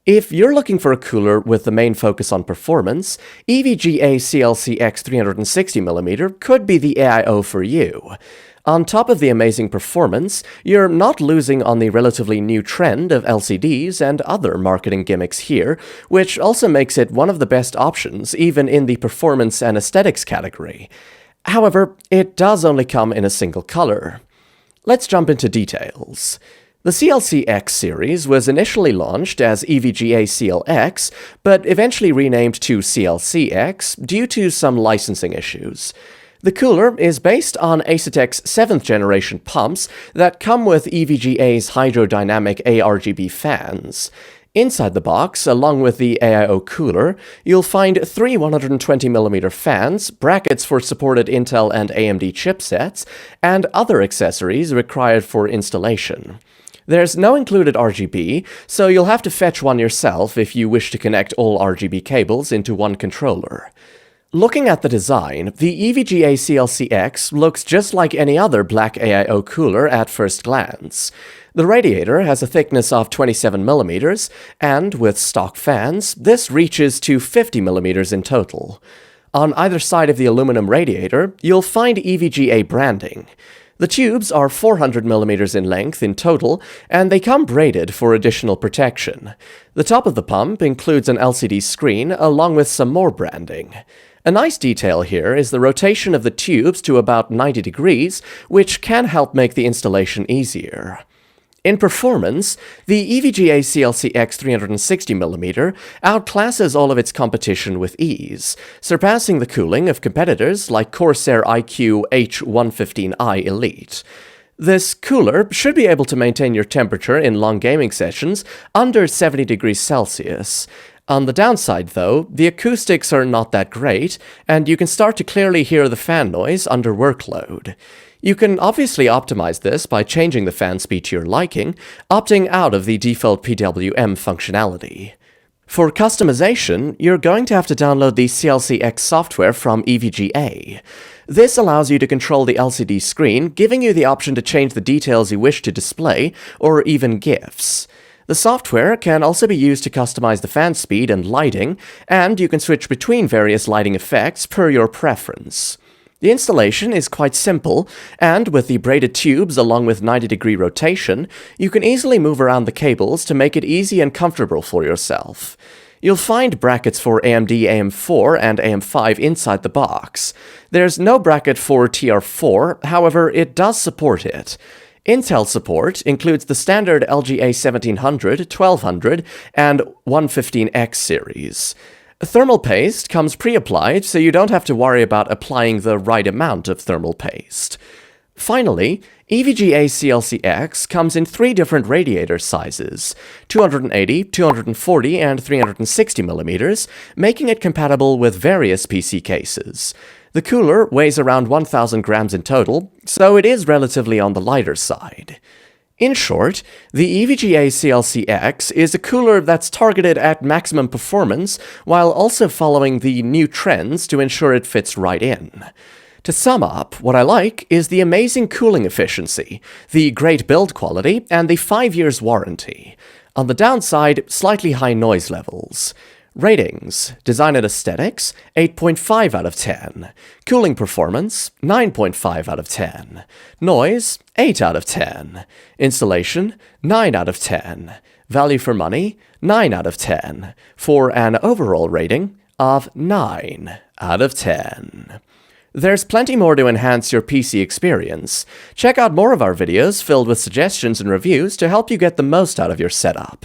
If you're looking for a cooler with the main focus on performance, EVGA CLCx 360mm could be the AIO for you. On top of the amazing performance, you're not losing on the relatively new trend of LCDs and other marketing gimmicks here, which also makes it one of the best options even in the performance and aesthetics category. However, it does only come in a single color. Let's jump into details. The CLCx series was initially launched as EVGA CLX, but eventually renamed to CLCx due to some licensing issues. The cooler is based on Asetek's 7th generation pumps that come with EVGA's hydrodynamic ARGB fans. Inside the box, along with the AIO cooler, you'll find three 120mm fans, brackets for supported Intel and AMD chipsets, and other accessories required for installation. There's no included RGB, so you'll have to fetch one yourself if you wish to connect all RGB cables into one controller. Looking at the design, the EVGA CLCx looks just like any other black AIO cooler at first glance. The radiator has a thickness of 27mm, and with stock fans, this reaches to 50mm in total. On either side of the aluminum radiator, you'll find EVGA branding. The tubes are 400mm in length in total, and they come braided for additional protection. The top of the pump includes an LCD screen along with some more branding. A nice detail here is the rotation of the tubes to about 90 degrees, which can help make the installation easier. In performance, the EVGA CLCx 360mm outclasses all of its competition with ease, surpassing the cooling of competitors like Corsair iQ H115i Elite. This cooler should be able to maintain your temperature in long gaming sessions under 70 degrees Celsius. On the downside, though, the acoustics are not that great, and you can start to clearly hear the fan noise under workload. You can obviously optimize this by changing the fan speed to your liking, opting out of the default PWM functionality. For customization, you're going to have to download the CLCx software from EVGA. This allows you to control the LCD screen, giving you the option to change the details you wish to display, or even GIFs. The software can also be used to customize the fan speed and lighting, and you can switch between various lighting effects per your preference. The installation is quite simple, and with the braided tubes along with 90-degree rotation, you can easily move around the cables to make it easy and comfortable for yourself. You'll find brackets for AMD AM4 and AM5 inside the box. There's no bracket for TR4, however, it does support it. Intel support includes the standard LGA 1700, 1200, and 115X series. Thermal paste comes pre-applied, so you don't have to worry about applying the right amount of thermal paste. Finally, EVGA CLCx comes in three different radiator sizes, 280, 240, and 360mm, making it compatible with various PC cases. The cooler weighs around 1,000 grams in total, so it is relatively on the lighter side. In short, the EVGA CLCx is a cooler that's targeted at maximum performance while also following the new trends to ensure it fits right in. To sum up, what I like is the amazing cooling efficiency, the great build quality, and the 5 years warranty. On the downside, slightly high noise levels. Ratings: Design and Aesthetics, 8.5 out of 10. Cooling Performance, 9.5 out of 10. Noise, 8 out of 10. Installation, 9 out of 10. Value for money, 9 out of 10. For an overall rating of 9 out of 10. There's plenty more to enhance your PC experience. Check out more of our videos filled with suggestions and reviews to help you get the most out of your setup.